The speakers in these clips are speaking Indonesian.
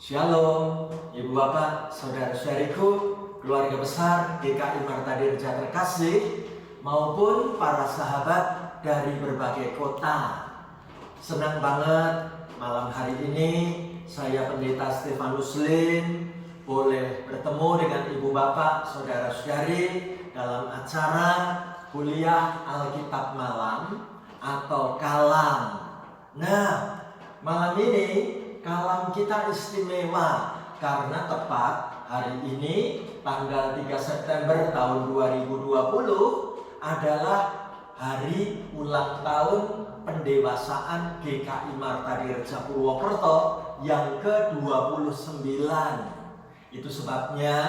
Shalom, Ibu Bapak, Saudara-saudariku, keluarga besar GKI Marta Dirja terkasih, maupun para sahabat dari berbagai kota. Senang banget malam hari ini saya Pendeta Stefanus Lim boleh bertemu dengan Ibu Bapak, Saudara-saudari dalam acara kuliah Alkitab Malam atau Kalam. Nah, malam ini Kalam kita istimewa karena tepat hari ini tanggal 3 September tahun 2020 adalah hari ulang tahun pendewasaan GKI Marta Dirja Purwokerto yang ke-29. Itu sebabnya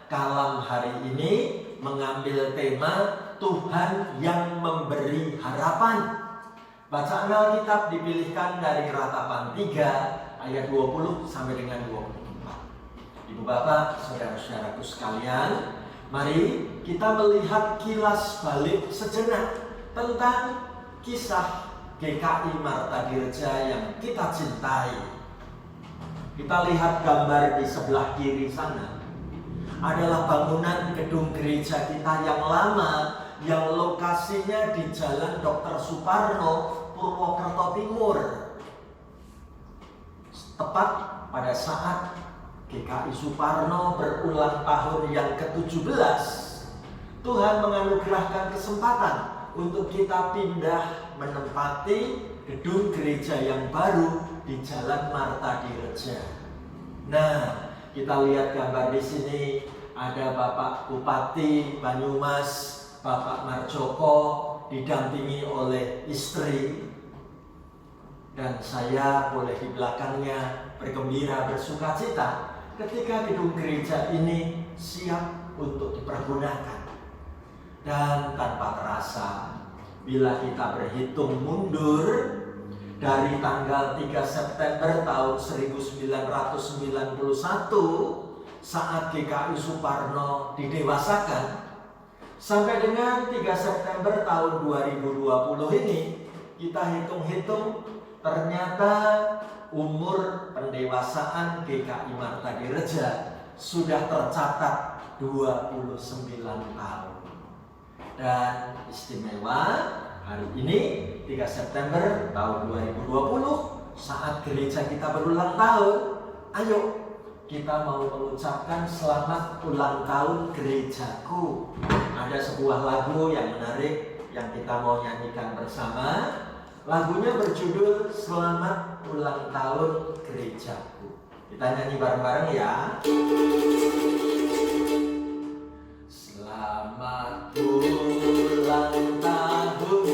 Kalam hari ini mengambil tema Tuhan yang memberi harapan. Bacaan Alkitab dipilihkan dari Ratapan 3 ayat 20 sampai dengan 24. Ibu Bapak, saudara-saudaraku sekalian, mari kita melihat kilas balik sejenak tentang kisah GKI Marta Dirja yang kita cintai. Kita lihat gambar di sebelah kiri sana. Adalah bangunan gedung gereja kita yang lama, yang lokasinya di Jalan Dr. Suparno, Purwokerto Timur. Tepat pada saat GKI Suparno berulang tahun yang ke-17, Tuhan menganugerahkan kesempatan untuk kita pindah menempati gedung gereja yang baru di Jalan Marta Dirja. Nah, kita lihat gambar di sini ada Bapak Bupati Banyumas, Bapak Marjoko, didampingi oleh istri. Dan saya boleh di belakangnya bergembira, bersukacita ketika gedung gereja ini siap untuk dipergunakan. Dan tanpa terasa, bila kita berhitung mundur dari tanggal 3 September tahun 1991 saat GKI Suparno didewasakan, sampai dengan 3 September tahun 2020 ini, kita hitung-hitung ternyata umur pendewasaan GKI Marta Dirja sudah tercatat 29 tahun. Dan istimewa hari ini 3 September tahun 2020 saat gereja kita berulang tahun, ayo kita mau mengucapkan selamat ulang tahun gerejaku. Ada sebuah lagu yang menarik yang kita mau nyanyikan bersama. Lagunya berjudul Selamat Ulang Tahun Gerejaku. Kita nyanyi bareng-bareng ya. Selamat ulang tahun,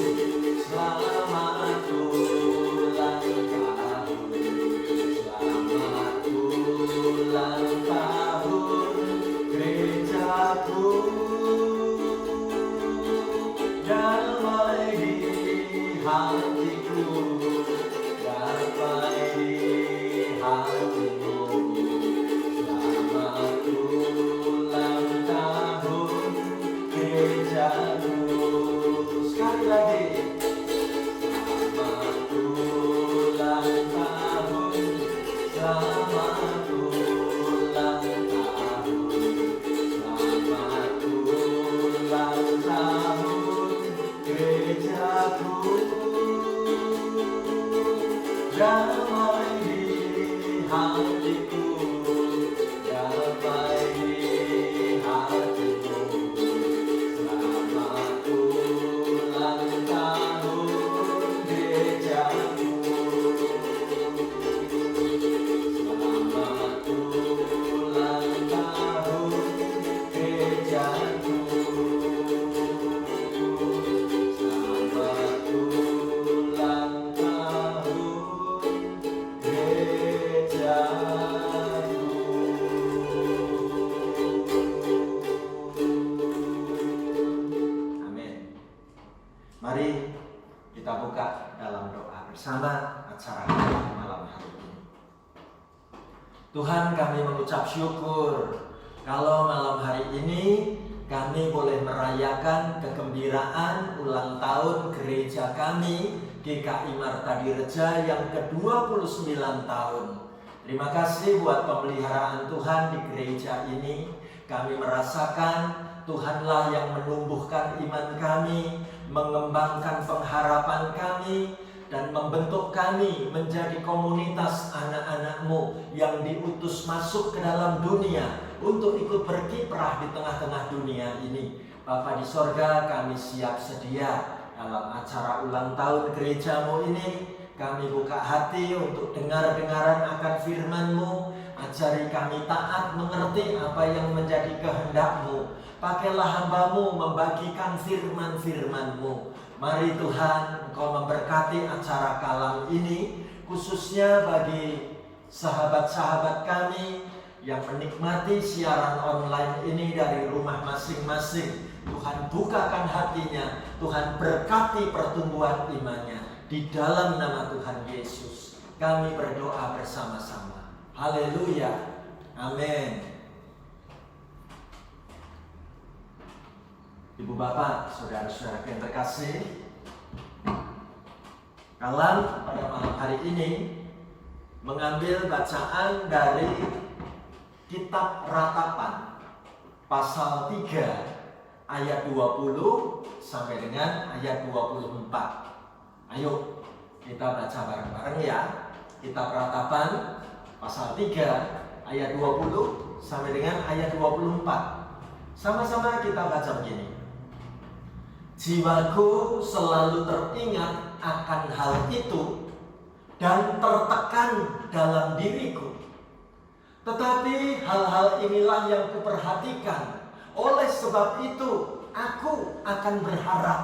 selamat ulang tahun, selamat ulang tahun gerejaku. Damai di hatiku, damai di hatimu. Selamat ulang tahun gerejaku. Sekali lagi. Selamat ulang tahun, selamat ulang tahun, selamat ulang tahun gerejaku. Damai di hatiku, damai di hatimu. Selamat ulang tahun gerejaku. Selamat ulang tahun gerejaku. Selamat ulang tahun gerejaku. Amin. Mari kita buka dalam doa bersama acara malam hari ini. Tuhan, kami mengucap syukur kalau malam hari ini kami boleh merayakan kegembiraan ulang tahun gereja kami GKI Marta Dirja yang ke-29 tahun. Terima kasih buat pemeliharaan Tuhan di gereja ini. Kami merasakan Tuhanlah yang menumbuhkan iman kami, mengembangkan pengharapan kami, dan membentuk kami menjadi komunitas anak-anak-Mu yang diutus masuk ke dalam dunia untuk ikut berkiprah di tengah-tengah dunia ini. Bapa di sorga, kami siap sedia dalam acara ulang tahun gereja-Mu ini. Kami buka hati untuk dengar-dengaran akan firman-Mu. Ajari kami taat mengerti apa yang menjadi kehendak-Mu. Pakailah hamba-Mu membagikan firman-firman-Mu. Mari Tuhan, Engkau memberkati acara kalam ini, khususnya bagi sahabat-sahabat kami yang menikmati siaran online ini dari rumah masing-masing. Tuhan bukakan hatinya, Tuhan berkati pertumbuhan imannya. Di dalam nama Tuhan Yesus, kami berdoa bersama-sama. Haleluya. Amin. Ibu bapak, saudara-saudara yang terkasih, kalam pada malam hari ini mengambil bacaan dari Kitab Ratapan pasal 3 ayat 20 sampai dengan ayat 24. Ayo kita baca bareng-bareng ya. Kitab Ratapan pasal 3 ayat 20 sampai dengan ayat 24. Sama-sama kita baca begini. Jiwaku selalu teringat akan hal itu dan tertekan dalam diriku. Tetapi hal-hal inilah yang kuperhatikan. Oleh sebab itu aku akan berharap.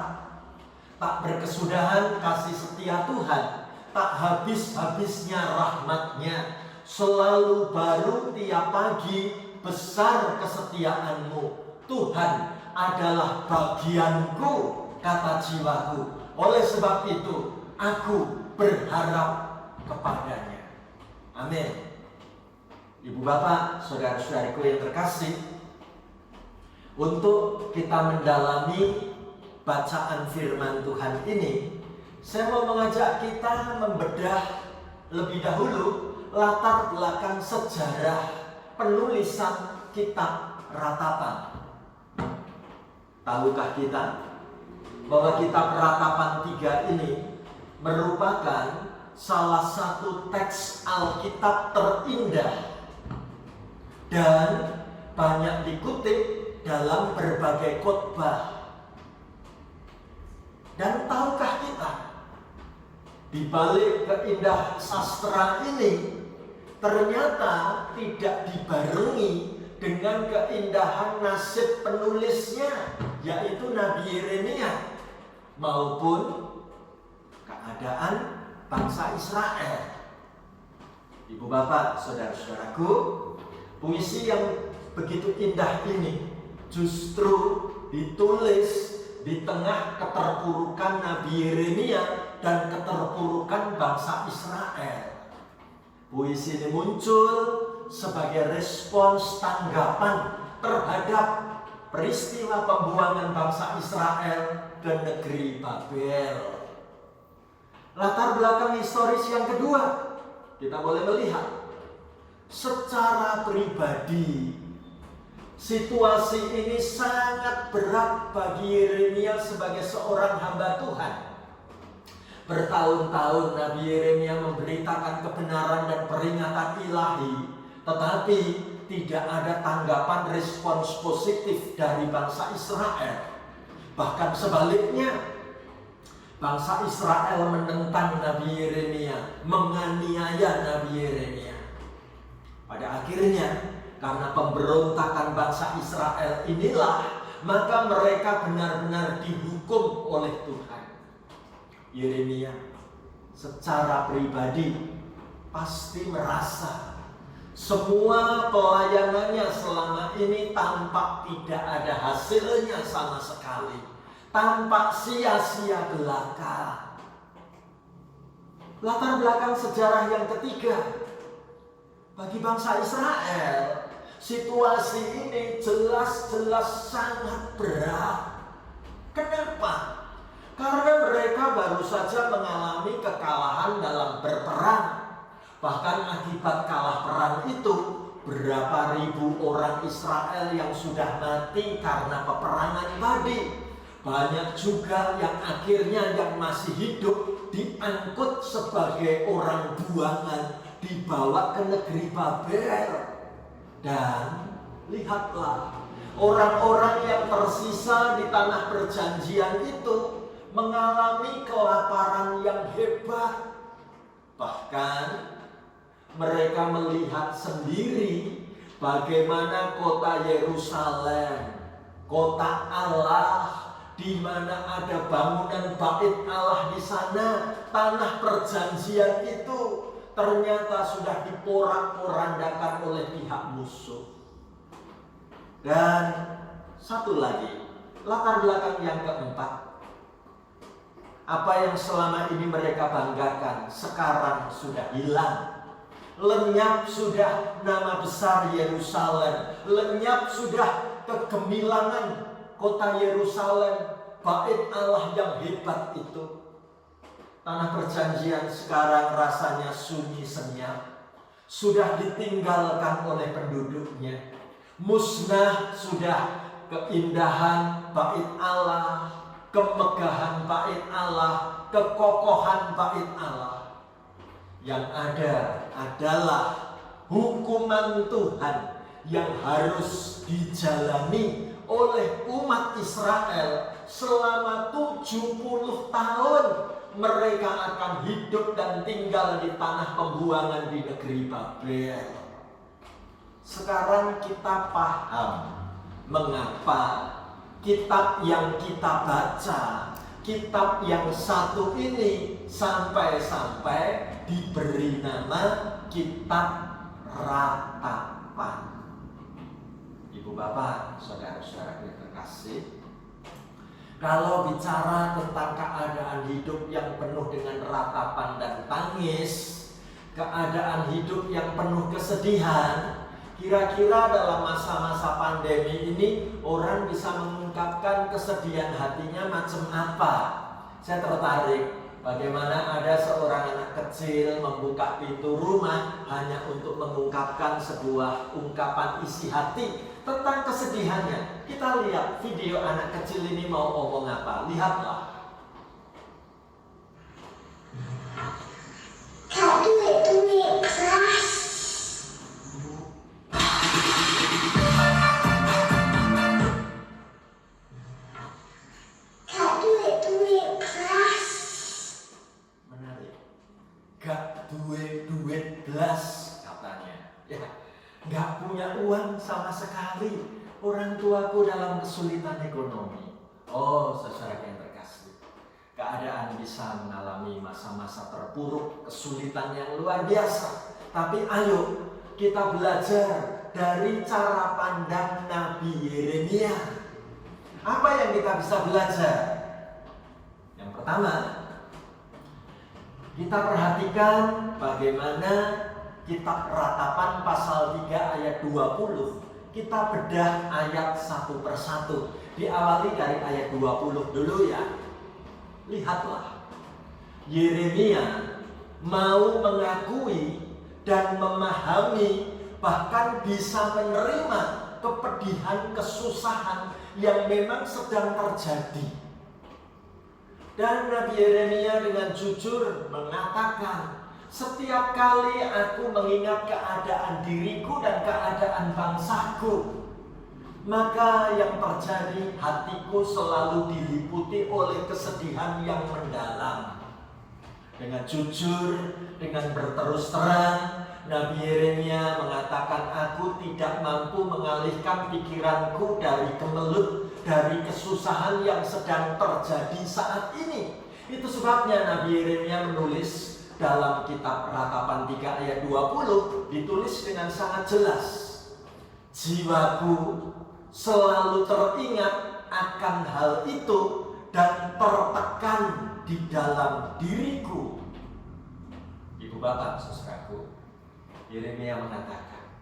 Tak berkesudahan kasih setia Tuhan, tak habis-habisnya rahmat-Nya. Selalu baru tiap pagi, besar kesetiaan-Mu. Tuhan adalah bagianku, kata jiwaku. Oleh sebab itu aku berharap kepadanya. Amin. Ibu bapak, saudara-saudariku yang terkasih, untuk kita mendalami bacaan firman Tuhan ini, saya mau mengajak kita membedah lebih dahulu latar belakang sejarah penulisan kitab Ratapan. Tahukah kita bahwa kitab Ratapan 3 ini merupakan salah satu teks Alkitab terindah dan banyak dikutip dalam berbagai khotbah. Dan tahukah kita, di balik keindah sastra ini ternyata tidak dibarengi dengan keindahan nasib penulisnya, yaitu Nabi Yeremia, maupun keadaan bangsa Israel. Ibu bapak, saudara-saudaraku, puisi yang begitu indah ini justru ditulis di tengah keterpurukan Nabi Yeremia dan keterpurukan bangsa Israel. Puisi ini muncul sebagai respons tanggapan terhadap peristiwa pembuangan bangsa Israel ke negeri Babel. Latar belakang historis yang kedua, kita boleh melihat secara pribadi situasi ini sangat berat bagi Yeremia sebagai seorang hamba Tuhan. Bertahun-tahun Nabi Yeremia memberitakan kebenaran dan peringatan ilahi, tetapi tidak ada tanggapan respons positif dari bangsa Israel. Bahkan sebaliknya, bangsa Israel menentang Nabi Yeremia, menganiaya Nabi Yeremia. Pada akhirnya, karena pemberontakan bangsa Israel inilah, maka mereka benar-benar dihukum oleh Tuhan. Yeremia secara pribadi pasti merasa semua pelayanannya selama ini tampak tidak ada hasilnya sama sekali, tampak sia-sia belaka. Latar belakang sejarah yang ketiga, bagi bangsa Israel, situasi ini jelas-jelas sangat berat. Kenapa? Karena mereka baru saja mengalami kekalahan dalam berperang. Bahkan akibat kalah perang itu, berapa ribu orang Israel yang sudah mati karena peperangan tadi. Banyak juga yang akhirnya yang masih hidup diangkut sebagai orang buangan, dibawa ke negeri Babel. Dan lihatlah, orang-orang yang tersisa di tanah perjanjian itu mengalami kelaparan yang hebat. Bahkan mereka melihat sendiri bagaimana kota Yerusalem, kota Allah, di mana ada bangunan bait Allah di sana, tanah perjanjian itu ternyata sudah diporak-porandakan oleh pihak musuh. Dan satu lagi, latar belakang yang keempat, apa yang selama ini mereka banggakan sekarang sudah hilang. Lenyap sudah nama besar Yerusalem, lenyap sudah kegemilangan kota Yerusalem, bait Allah yang hebat itu. Tanah perjanjian sekarang rasanya sunyi senyap, sudah ditinggalkan oleh penduduknya. Musnah sudah keindahan bait Allah, kemegahan bait Allah, kekokohan bait Allah. Yang ada adalah hukuman Tuhan yang harus dijalani oleh umat Israel selama 70 tahun. Mereka akan hidup dan tinggal di tanah pembuangan di negeri Babel. Sekarang kita paham mengapa kitab yang kita baca, kitab yang satu ini sampai-sampai diberi nama Kitab Ratapan. Ibu bapak, saudara-saudara yang terkasih, kalau bicara tentang keadaan hidup yang penuh dengan ratapan dan tangis, keadaan hidup yang penuh kesedihan, kira-kira dalam masa-masa pandemi ini orang bisa mengungkapkan kesedihan hatinya macam apa? Saya tertarik bagaimana ada seorang anak kecil membuka pintu rumah hanya untuk mengungkapkan sebuah ungkapan isi hati tentang kesedihannya. Kita lihat video anak kecil ini mau ngomong apa. Lihatlah. Kak duit keras. Kak duit keras. Menarik. Gak duit belas katanya. Ya, gak punya uang sama sekali. Orang tuaku dalam kesulitan ekonomi. Oh, saudara yang terkasih, keadaan bisa mengalami masa-masa terpuruk, kesulitan yang luar biasa. Tapi ayo kita belajar dari cara pandang Nabi Yeremia. Apa yang kita bisa belajar? Yang pertama, kita perhatikan bagaimana Kitab Ratapan pasal 3 ayat 20. Kita bedah ayat satu persatu. Diawali dari ayat 20 dulu ya. Lihatlah, Yeremia mau mengakui dan memahami, bahkan bisa menerima kepedihan, kesusahan yang memang sedang terjadi. Dan Nabi Yeremia dengan jujur mengatakan, setiap kali aku mengingat keadaan diriku dan keadaan bangsaku, maka yang terjadi, hatiku selalu diliputi oleh kesedihan yang mendalam. Dengan jujur, dengan berterus terang, Nabi Yeremia mengatakan, aku tidak mampu mengalihkan pikiranku dari kemelut, dari kesusahan yang sedang terjadi saat ini. Itu sebabnya Nabi Yeremia menulis dalam Kitab Ratapan 3 ayat 20, ditulis dengan sangat jelas, jiwaku selalu teringat akan hal itu dan tertekan di dalam diriku. Ibu bapak, saudaraku, Yeremia mengatakan,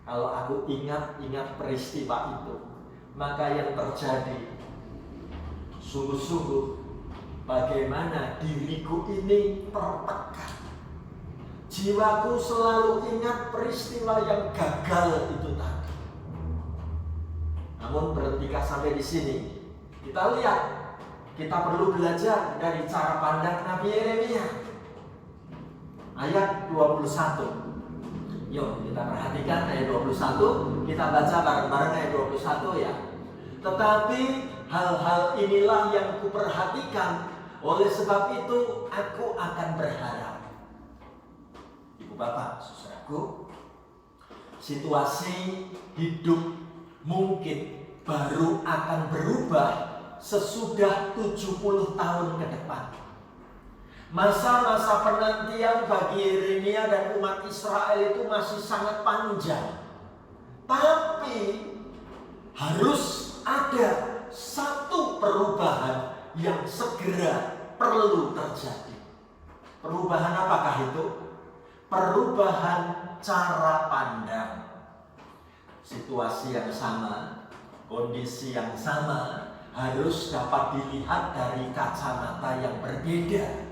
kalau aku ingat peristiwa itu, maka yang terjadi sungguh-sungguh bagaimana diriku ini tertekan. Jiwaku selalu ingat peristiwa yang gagal itu tadi. Namun berhentikah sampai di sini? Kita lihat, kita perlu belajar dari cara pandang Nabi Yeremia. Ayat 21. Yuk kita perhatikan ayat 21. Kita baca bareng-bareng ayat 21 ya. Tetapi hal-hal inilah yang kuperhatikan, oleh sebab itu aku akan berharap. Ibu bapak, saudaraku, situasi hidup mungkin baru akan berubah sesudah 70 tahun ke depan. Masa-masa penantian bagi Yeremia dan umat Israel itu masih sangat panjang. Tapi harus ada satu perubahan yang segera perlu terjadi. Perubahan apakah itu? Perubahan cara pandang. Situasi yang sama, kondisi yang sama harus dapat dilihat dari kacamata yang berbeda.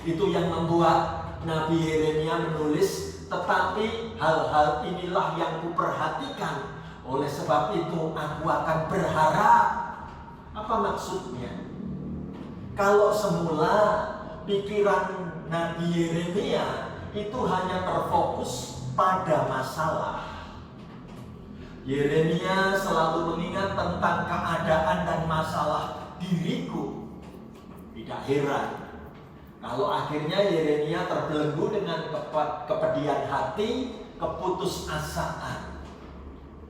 Itu yang membuat Nabi Yeremia menulis, tetapi hal-hal inilah yang kuperhatikan, oleh sebab itu aku akan berharap. Apa maksudnya? Kalau semula pikiran Nabi Yeremia itu hanya terfokus pada masalah, Yeremia selalu mengingat tentang keadaan dan masalah diriku. Tidak heran kalau akhirnya Yeremia terbelenggu dengan kepedihan hati, keputusasaan.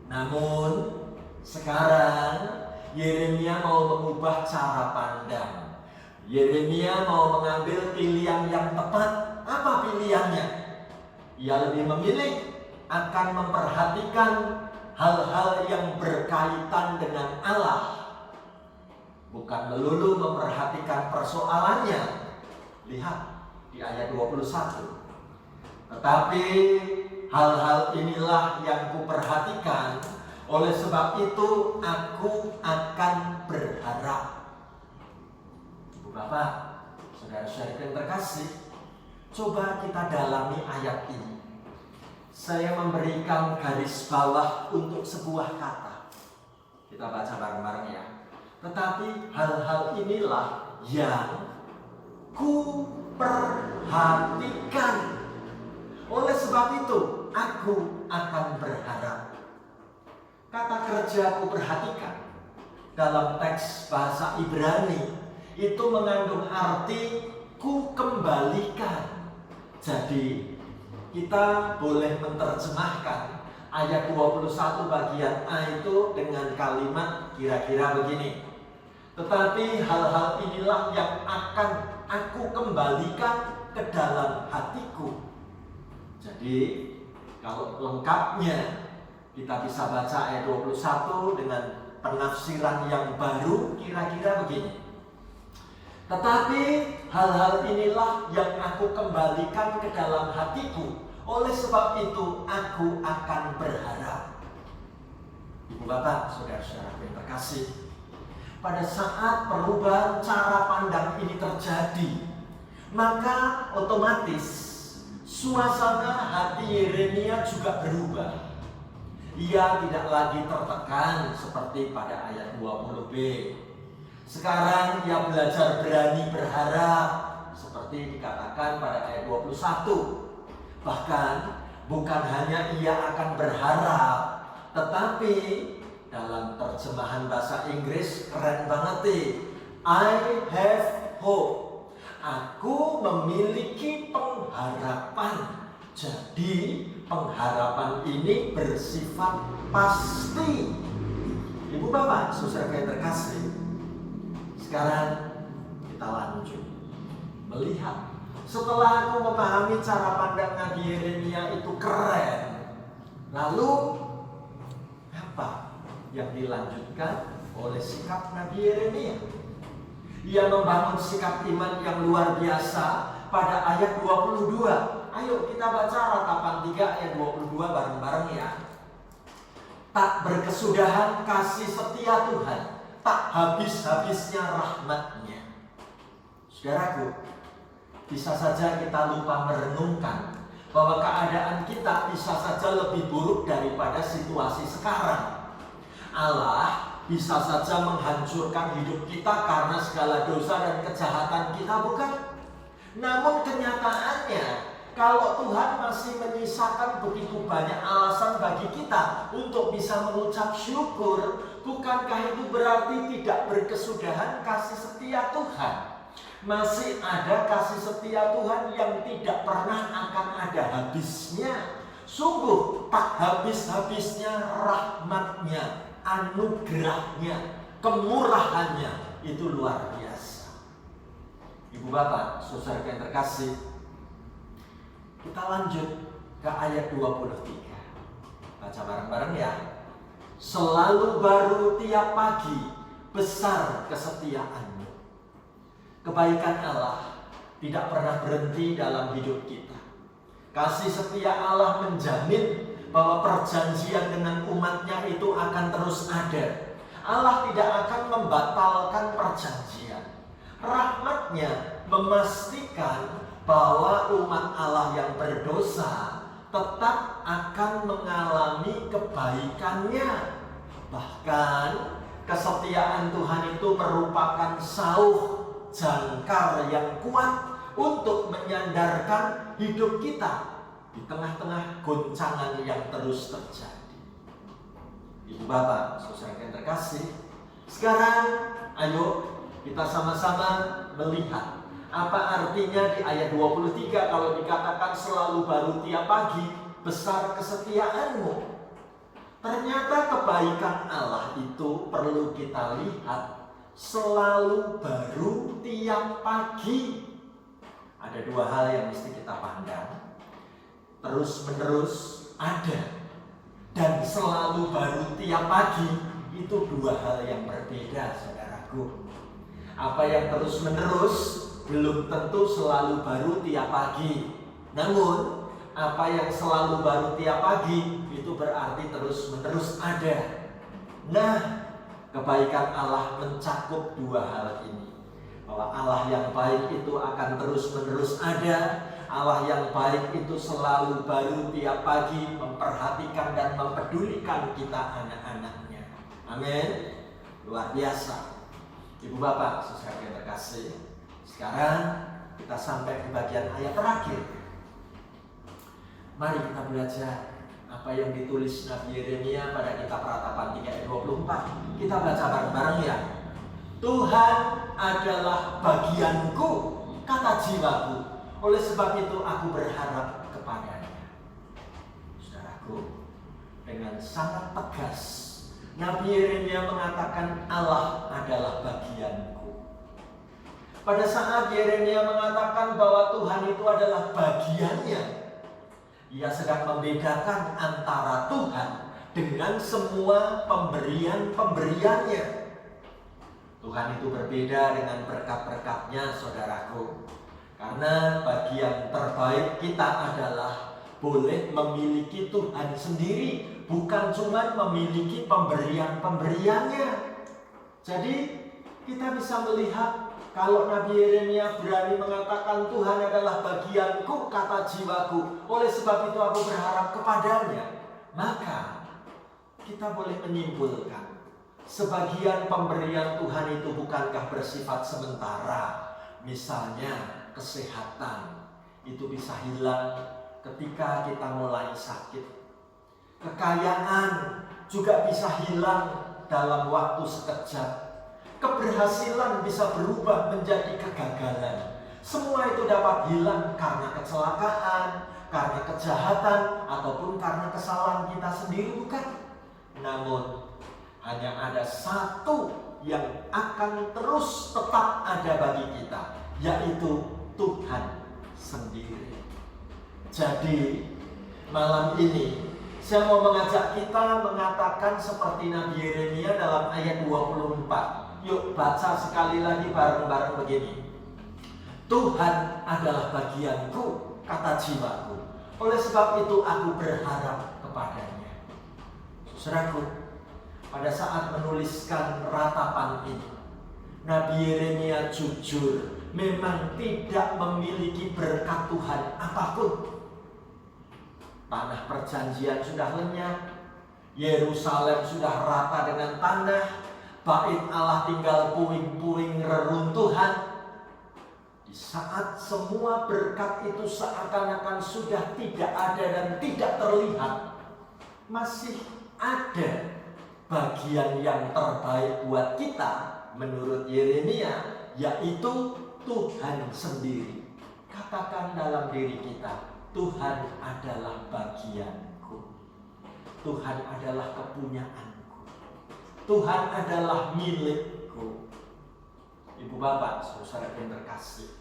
Namun sekarang Yeremia mau mengubah cara pandang. Yeremia mau mengambil pilihan yang tepat. Apa pilihannya? Ia lebih memilih akan memperhatikan hal-hal yang berkaitan dengan Allah, bukan melulu memperhatikan persoalannya. Lihat di ayat 21. Tetapi hal-hal inilah yang kuperhatikan, oleh sebab itu aku akan berharap. Ibu bapak, saudara-saudara yang terkasih, coba kita dalami ayat ini. Saya memberikan garis bawah untuk sebuah kata. Kita baca bareng-bareng ya. Tetapi hal-hal inilah yang kuperhatikan, oleh sebab itu aku akan berharap. Kata kerja kuperhatikan dalam teks bahasa Ibrani itu mengandung arti ku kembalikan. Jadi kita boleh menerjemahkan ayat 21 bagian A itu dengan kalimat kira-kira begini. Tetapi hal-hal inilah yang akan aku kembalikan ke dalam hatiku. Jadi kalau lengkapnya kita bisa baca ayat 21 dengan penafsiran yang baru kira-kira begini. Tetapi hal-hal inilah yang aku kembalikan ke dalam hatiku, oleh sebab itu aku akan berharap. Ibu bapak, saudara-saudara yang terkasih, pada saat perubahan cara pandang ini terjadi, maka otomatis suasana hati Yeremia juga berubah. Ia tidak lagi tertekan seperti pada ayat 20b. Sekarang ia belajar berani berharap, seperti dikatakan pada ayat 21. Bahkan bukan hanya ia akan berharap, tetapi dalam terjemahan bahasa Inggris keren banget nih. I have hope. Aku memiliki pengharapan. Jadi pengharapan ini bersifat pasti. Ibu bapak, saudara yang terkasih, sekarang kita lanjut melihat. Setelah aku memahami cara pandang Nabi Yeremia itu keren, lalu apa yang dilanjutkan oleh sikap Nabi Yeremia? Ia membangun sikap iman yang luar biasa pada ayat 22. Ayo kita baca ratapan 3 ayat 22 bareng-bareng ya. Tak berkesudahan kasih setia Tuhan, tak habis-habisnya rahmat-Nya. Saudaraku, bisa saja kita lupa merenungkan bahwa keadaan kita bisa saja lebih buruk daripada situasi sekarang. Allah bisa saja menghancurkan hidup kita karena segala dosa dan kejahatan kita, bukan? Namun kenyataannya, kalau Tuhan masih menyisakan begitu banyak alasan bagi kita untuk bisa mengucap syukur, bukankah itu berarti tidak berkesudahan kasih setia Tuhan? Masih ada kasih setia Tuhan yang tidak pernah akan ada habisnya. Sungguh tak habis-habisnya rahmatnya, anugerahnya, kemurahannya itu luar biasa. Ibu bapak, saudara yang terkasih, kita lanjut ke ayat 23. Baca bareng-bareng ya. Selalu baru tiap pagi, besar kesetiaanmu. Kebaikan Allah tidak pernah berhenti dalam hidup kita. Kasih setia Allah menjamin bahwa perjanjian dengan umatnya itu akan terus ada. Allah tidak akan membatalkan perjanjian. Rahmatnya memastikan bahwa umat Allah yang berdosa tetap akan mengalami kebaikannya. Bahkan kesetiaan Tuhan itu merupakan sauh jangkar yang kuat untuk menyandarkan hidup kita di tengah-tengah goncangan yang terus terjadi. Ibu bapak, saudara yang terkasih, sekarang ayo kita sama-sama melihat apa artinya di ayat 23 kalau dikatakan selalu baru tiap pagi, besar kesetiaanmu. Ternyata kebaikan Allah itu perlu kita lihat selalu baru tiap pagi. Ada dua hal yang mesti kita pandang. Terus menerus ada, dan selalu baru tiap pagi itu dua hal yang berbeda, saudaraku. Apa yang terus menerus belum tentu selalu baru tiap pagi. Namun apa yang selalu baru tiap pagi itu berarti terus menerus ada. Nah, kebaikan Allah mencakup dua hal ini. Bahwa Allah yang baik itu akan terus-menerus ada. Allah yang baik itu selalu baru tiap pagi, memperhatikan dan mempedulikan kita anak-anaknya. Amin. Luar biasa. Ibu bapak, saudara yang terkasih, sekarang kita sampai di bagian ayat terakhir. Mari kita belajar apa yang ditulis Nabi Yeremia pada kitab Ratapan 3 ayat 24. Kita baca bareng-bareng ya. Tuhan adalah bagianku, kata jiwaku. Oleh sebab itu aku berharap kepadanya. Saudaraku, dengan sangat tegas Nabi Yeremia mengatakan Allah adalah bagianku. Pada saat Yeremia mengatakan bahwa Tuhan itu adalah bagiannya, ia sedang membedakan antara Tuhan dengan semua pemberian-pemberiannya. Tuhan itu berbeda dengan berkat-berkatnya, saudaraku. Karena bagian terbaik kita adalah boleh memiliki Tuhan sendiri, bukan cuma memiliki pemberian-pemberiannya. Jadi kita bisa melihat kalau Nabi Yeremia berani mengatakan Tuhan adalah bagianku, kata jiwaku, oleh sebab itu aku berharap kepadanya, maka kita boleh menyimpulkan sebagian pemberian Tuhan itu bukankah bersifat sementara. Misalnya kesehatan itu bisa hilang ketika kita mulai sakit. Kekayaan juga bisa hilang dalam waktu sekejap. Keberhasilan bisa berubah menjadi kegagalan. Semua itu dapat hilang karena kecelakaan, karena kejahatan, ataupun karena kesalahan kita sendiri, bukan? Namun hanya ada satu yang akan terus tetap ada bagi kita, yaitu Tuhan sendiri. Jadi malam ini saya mau mengajak kita mengatakan seperti Nabi Yeremia dalam ayat 24. Yuk baca sekali lagi bareng-bareng begini. Tuhan adalah bagianku, kata jiwaku. Oleh sebab itu aku berharap kepadanya. Saudaraku, pada saat menuliskan ratapan ini, Nabi Yeremia jujur memang tidak memiliki berkat Tuhan apapun. Tanah perjanjian sudah lenyap, Yerusalem sudah rata dengan tanah, Bait Allah tinggal puing-puing reruntuhan. Di saat semua berkat itu seakan-akan sudah tidak ada dan tidak terlihat, masih ada bagian yang terbaik buat kita menurut Yeremia, yaitu Tuhan sendiri. Katakan dalam diri kita, Tuhan adalah bagianku, Tuhan adalah kepunyaanku, Tuhan adalah milikku. Ibu bapak, saudara yang terkasih,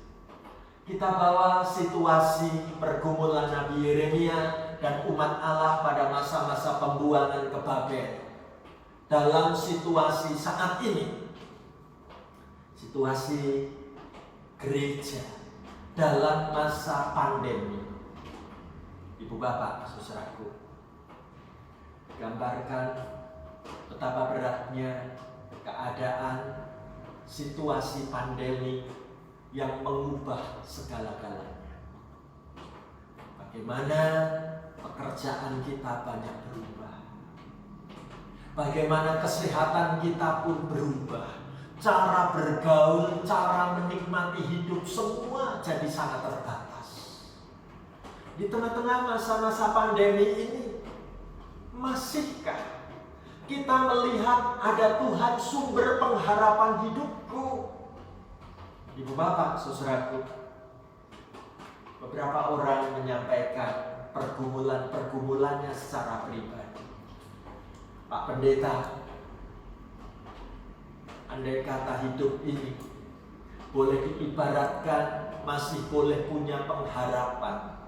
kita bawa situasi pergumulan Nabi Yeremia dan umat Allah pada masa-masa pembuangan ke Babel. Dalam situasi saat ini, situasi gereja dalam masa pandemi. Ibu bapak, saudaraku, gambarkan betapa beratnya keadaan situasi pandemi yang mengubah segala-galanya. Bagaimana pekerjaan kita banyak berubah, bagaimana kesehatan kita pun berubah, cara bergaul, cara menikmati hidup, semua jadi sangat terbatas. Di tengah-tengah masa-masa pandemi ini, masihkah kita melihat ada Tuhan sumber pengharapan hidupku? Ibu bapak, saudaraku, beberapa orang menyampaikan pergumulan-pergumulannya secara pribadi. Pak Pendeta, andai kata hidup ini boleh diibaratkan masih boleh punya pengharapan,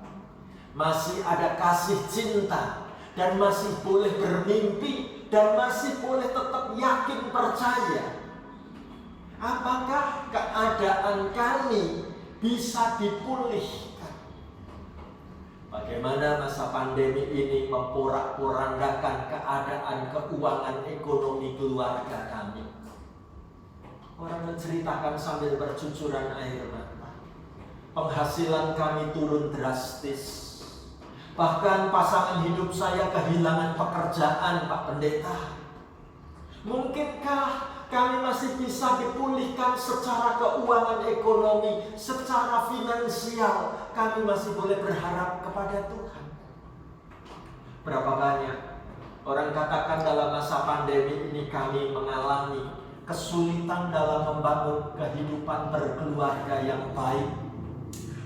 masih ada kasih cinta, dan masih boleh bermimpi, dan masih boleh tetap yakin percaya, apakah keadaan kami bisa dipulihkan? Bagaimana masa pandemi ini memporak-porandakan keadaan keuangan ekonomi keluarga kami? Orang menceritakan sambil bercucuran air mata. Penghasilan kami turun drastis. Bahkan pasangan hidup saya kehilangan pekerjaan, Pak Pendeta. Mungkinkah kami masih bisa dipulihkan secara keuangan ekonomi, secara finansial? Kami masih boleh berharap kepada Tuhan. Berapa banyak orang katakan dalam masa pandemi ini kami mengalami kesulitan dalam membangun kehidupan berkeluarga yang baik.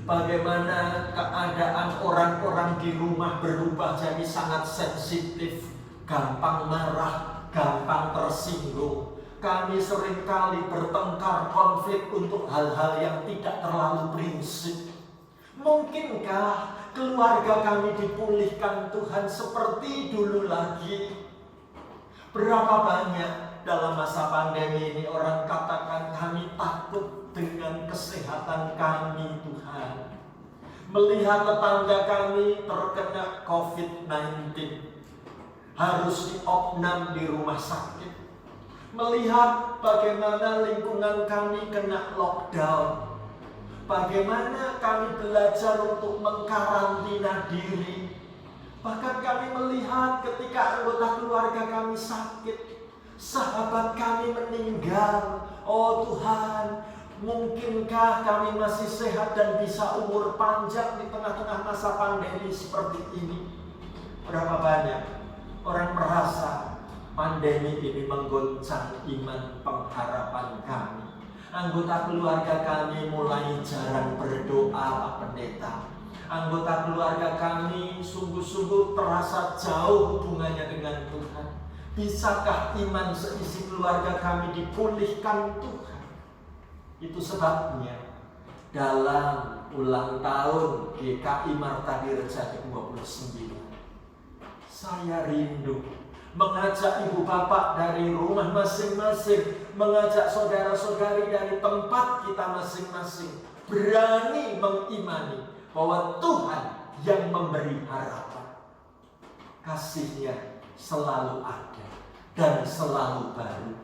Bagaimana keadaan orang-orang di rumah berubah jadi sangat sensitif, gampang marah, gampang tersinggung. Kami seringkali bertengkar, konflik untuk hal-hal yang tidak terlalu prinsip. Mungkinkah keluarga kami dipulihkan Tuhan seperti dulu lagi? Berapa banyak dalam masa pandemi ini orang katakan kami takut dengan kesehatan kami, Tuhan. Melihat tetangga kami terkena COVID-19, harus diopnam di rumah sakit. Melihat bagaimana lingkungan kami kena lockdown, bagaimana kami belajar untuk mengkarantina diri. Bahkan kami melihat ketika anggota keluarga kami sakit, sahabat kami meninggal. Oh Tuhan, mungkinkah kami masih sehat dan bisa umur panjang di tengah-tengah masa pandemi seperti ini? Berapa banyak orang merasa pandemi ini menggoncang iman pengharapan kami. Anggota keluarga kami mulai jarang berdoa, Pak Pendeta. Anggota keluarga kami sungguh-sungguh terasa jauh hubungannya dengan Tuhan. Bisakah iman seisi keluarga kami dipulihkan Tuhan? Itu sebabnya dalam ulang tahun GKI Marta Dirja ke-29, saya rindu mengajak ibu bapak dari rumah masing-masing, mengajak saudara-saudari dari tempat kita masing-masing, berani mengimani bahwa Tuhan yang memberi harapan. Kasih-Nya selalu ada dan selalu baru.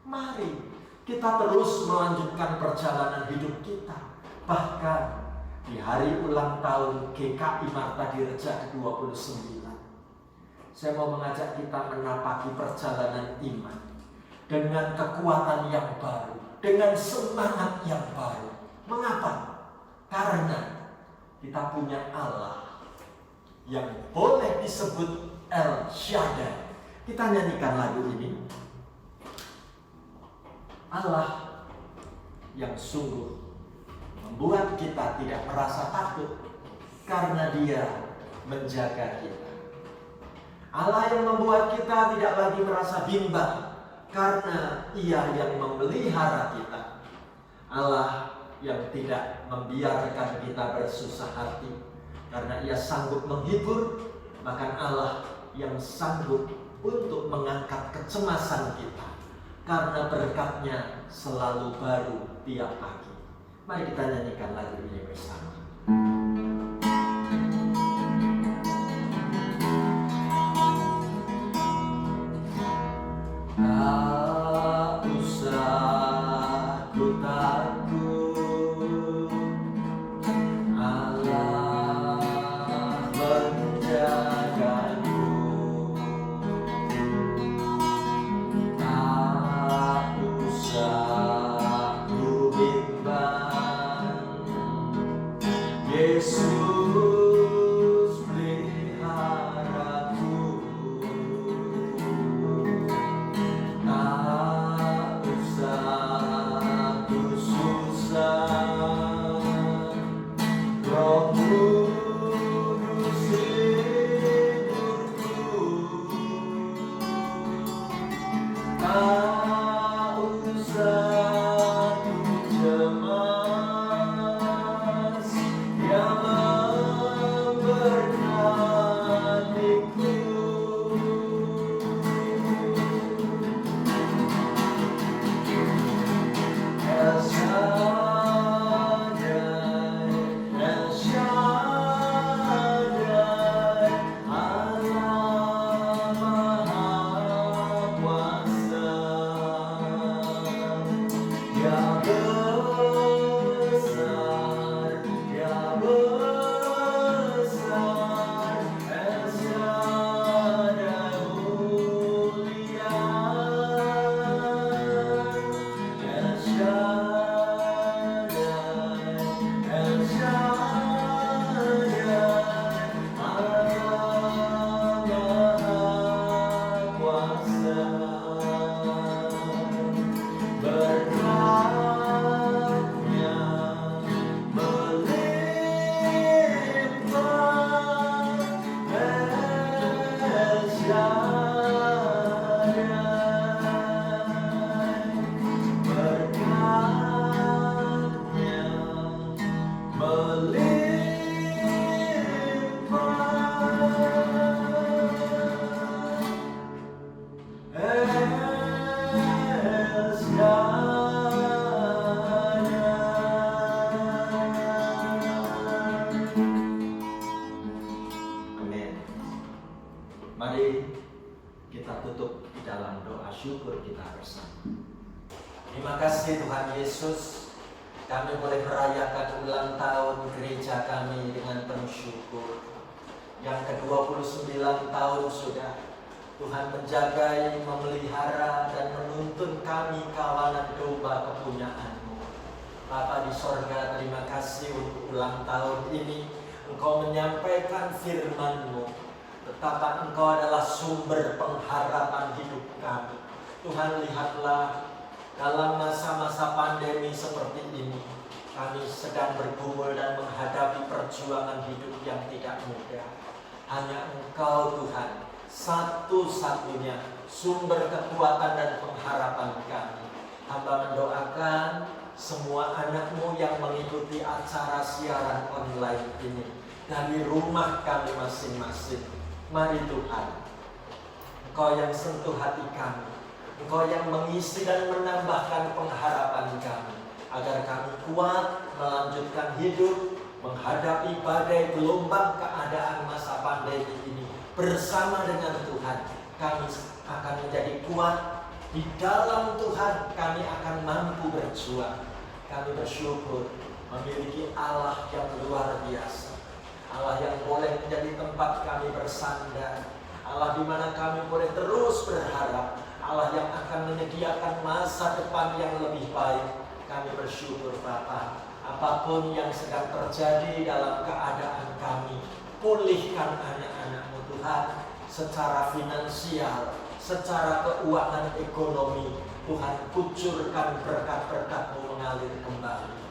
Mari kita terus melanjutkan perjalanan hidup kita. Bahkan di hari ulang tahun GKI Marta Dirja ke-29. Saya mau mengajak kita menapaki perjalanan iman dengan kekuatan yang baru, dengan semangat yang baru. Mengapa? Karena kita punya Allah yang boleh disebut El Shaddai. Kita nyanyikan lagu ini. Allah yang sungguh membuat kita tidak merasa takut karena Dia menjaga kita. Allah yang membuat kita tidak lagi merasa bimbang karena Ia yang memelihara kita. Allah yang tidak membiarkan kita bersusah hati karena Ia sanggup menghibur. Bahkan Allah yang sanggup untuk mengangkat kecemasan kita karena berkat-Nya selalu baru tiap pagi. Mari kita nyanyikan lagu ini bersama. Tak usah ku takut, Allah menjagaku. Tak usah ku bimbang, Yesus peliharaku. Tak usah ku susah, Roh Kudus hidupku. Tak usah ku cemas, Dia memberkatiku. El Shaddai, El Shaddai, Allah Maha Kuasa. Dia besar, Dia besar, El Shaddai mulia. El Shaddai, El Shaddai, Allah Maha Kuasa. Berkat-Nya melimpah, El Shaddai. Berkat-Nya melimpah, El Shaddai. Amin. Mari kita tutup di dalam doa syukur kita bersama. Terima kasih Tuhan Yesus, kami boleh merayakan ulang tahun gereja kami dengan penuh syukur. Yang ke-29 tahun sudah Tuhan menjaga, memelihara, dan menuntun kami kawanan domba kepunyaan-Mu. Bapa di sorga, terima kasih untuk ulang tahun ini. Engkau menyampaikan firman-Mu, betapa Engkau adalah sumber pengharapan hidup kami. Tuhan, lihatlah dalam masa-masa pandemi seperti ini, kami sedang bergumul dan menghadapi perjuangan hidup yang tidak mudah. Hanya Engkau Tuhan, satu-satunya sumber kekuatan dan pengharapan kami. Hamba mendoakan semua anak-Mu yang mengikuti acara siaran online ini dari rumah kami masing-masing. Mari Tuhan, Engkau yang sentuh hati kami, Engkau yang mengisi dan menambahkan pengharapan kami, agar kami kuat melanjutkan hidup, menghadapi badai gelombang keadaan masa pandemi ini. Bersama dengan Tuhan, kami akan menjadi kuat. Di dalam Tuhan, kami akan mampu berjuang. Kami bersyukur memiliki Allah yang luar biasa. Allah yang boleh menjadi tempat kami bersandar. Allah di mana kami boleh terus berharap. Allah yang akan menyediakan masa depan yang lebih baik. Kami bersyukur Bapa. Apapun yang sedang terjadi dalam keadaan kami, pulihkan anak-anak-Mu Tuhan, secara finansial, secara keuangan ekonomi. Tuhan, kucurkan berkat-berkat-Mu mengalir kembali.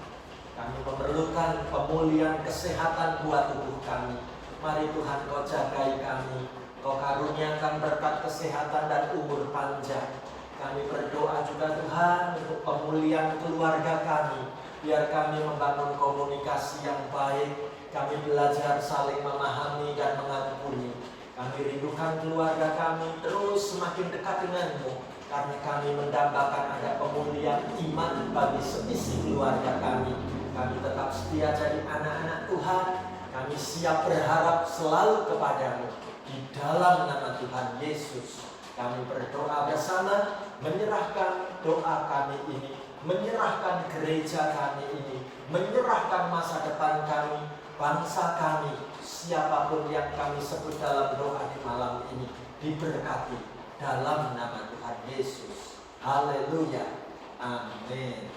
Kami memerlukan pemulihan kesehatan buat tubuh kami. Mari Tuhan, Kau jagai kami. Kau karuniakan berkat kesehatan dan umur panjang. Kami berdoa juga Tuhan untuk pemulihan keluarga kami. Biar kami membangun komunikasi yang baik. Kami belajar saling memahami dan mengampuni. Kami rindukan keluarga kami terus semakin dekat dengan-Mu. Karena kami mendambakan ada pemulihan iman bagi seisi keluarga kami. Kami tetap setia jadi anak-anak Tuhan. Kami siap berharap selalu kepada-Mu. Di dalam nama Tuhan Yesus kami berdoa bersama, menyerahkan doa kami ini, menyerahkan gereja kami ini, menyerahkan masa depan kami, bangsa kami, siapapun yang kami sebut dalam doa di malam ini, diberkati dalam nama Tuhan Yesus. Haleluya. Amin.